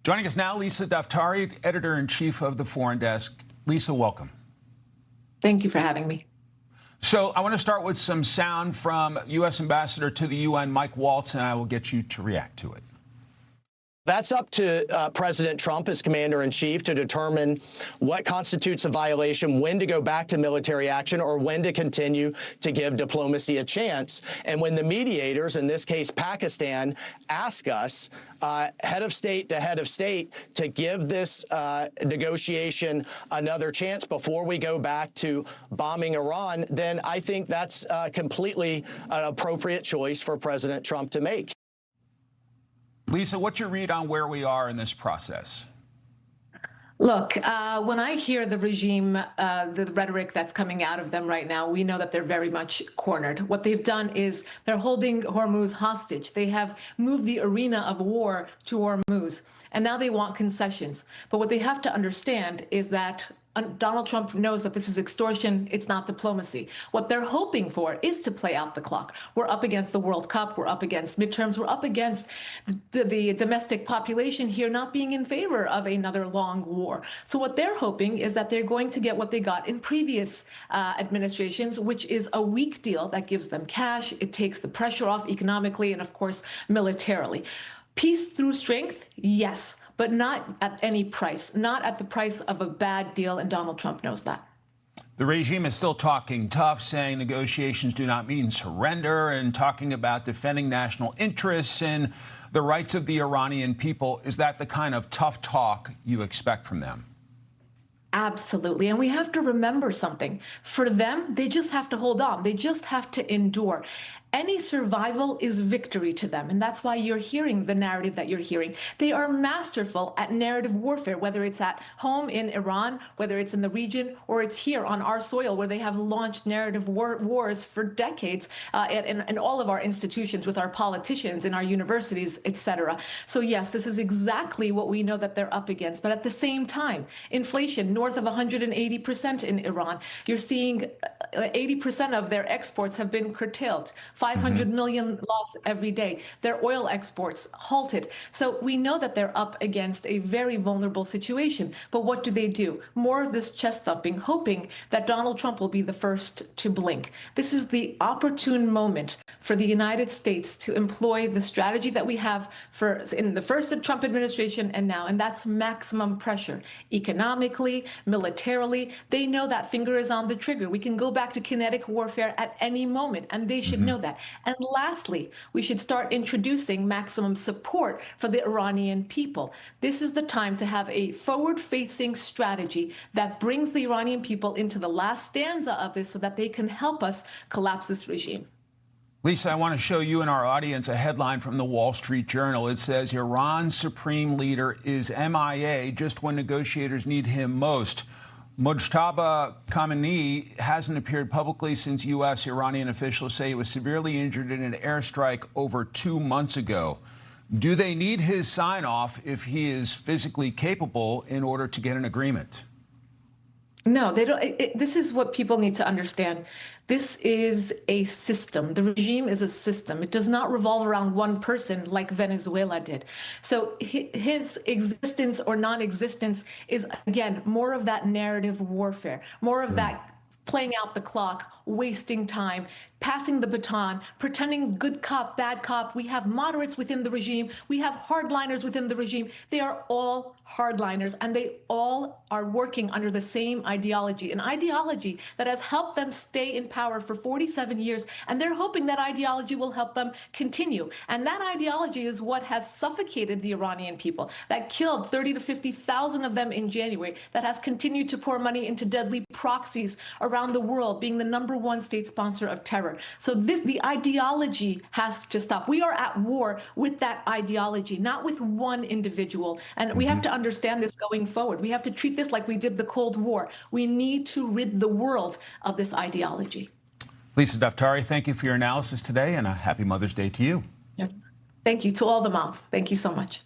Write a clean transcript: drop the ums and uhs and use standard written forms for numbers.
Joining us now, Lisa Daftari, editor-in-chief of the Foreign Desk. Lisa, welcome. Thank you for having me. So I want to start with some sound from U.S. Ambassador to the UN, Mike Waltz, and I will get you to react to it. That's up to President Trump as commander-in-chief to determine what constitutes a violation, when to go back to military action, or when to continue to give diplomacy a chance. And when the mediators, in this case Pakistan, ask us, head of state to head of state, to give this negotiation another chance before we go back to bombing Iran, then I think that's completely an appropriate choice for President Trump to make. Lisa, what's your read on where we are in this process? Look, when I hear the regime, the rhetoric that's coming out of them right now, we know that they're very much cornered. What they've done is they're holding Hormuz hostage. They have moved the arena of war to Hormuz, and now they want concessions. But what they have to understand is that Donald Trump knows that this is extortion. It's not diplomacy. What they're hoping for is to play out the clock. We're up against the World Cup. We're up against midterms. We're up against the domestic population here not being in favor of another long war. So what they're hoping is that they're going to get what they got in previous administrations, which is a weak deal that gives them cash. It takes the pressure off economically and, of course, militarily. Peace through strength, yes, but not at any price, not at the price of a bad deal, and Donald Trump knows that. The regime is still talking tough, saying negotiations do not mean surrender, and talking about defending national interests and the rights of the Iranian people. Is that the kind of tough talk you expect from them? Absolutely. And we have to remember something. For them, they just have to hold on. They just have to endure. Any survival is victory to them. And that's why you're hearing the narrative that you're hearing. They are masterful at narrative warfare, whether it's at home in Iran, whether it's in the region, or it's here on our soil, where they have launched narrative wars for decades in all of our institutions, with our politicians, in our universities, etc. So yes, this is exactly what we know that they're up against. But at the same time, inflation north of 180% in Iran. You're seeing 80% of their exports have been curtailed. 500 million loss every day. Their oil exports halted. So we know that they're up against a very vulnerable situation. But what do? More of this chest thumping, hoping that Donald Trump will be the first to blink. This is the opportune moment for the United States to employ the strategy that we have in the first Trump administration and now, and that's maximum pressure. Economically, militarily, they know that finger is on the trigger. We can go back to kinetic warfare at any moment, and they should know that. And lastly, we should start introducing maximum support for the Iranian people. This is the time to have a forward-facing strategy that brings the Iranian people into the last stanza of this so that they can help us collapse this regime. Lisa, I want to show you and our audience a headline from the Wall Street Journal. It says, Iran's supreme leader is MIA just when negotiators need him most. Mojtaba Khamenei hasn't appeared publicly since U.S. Iranian officials say he was severely injured in an airstrike over 2 months ago. Do they need his sign-off if he is physically capable in order to get an agreement? No, they don't. This is what people need to understand. This is a system. The regime is a system. It does not revolve around one person like Venezuela did. So his existence or non-existence is, again, more of that narrative warfare, more of that playing out the clock, wasting time, passing the baton, pretending good cop, bad cop. We have moderates within the regime. We have hardliners within the regime. They are all hardliners, and they all are working under the same ideology, an ideology that has helped them stay in power for 47 years, and they're hoping that ideology will help them continue. And that ideology is what has suffocated the Iranian people, that killed 30 to 50,000 of them in January, that has continued to pour money into deadly proxies around the world, being the #1 state sponsor of terror. So the ideology has to stop. We are at war with that ideology, not with one individual. And we have to understand this going forward. We have to treat this like we did the Cold War. We need to rid the world of this ideology. Lisa Daftari, thank you for your analysis today, and a happy Mother's Day to you. Yes. Thank you to all the moms. Thank you so much.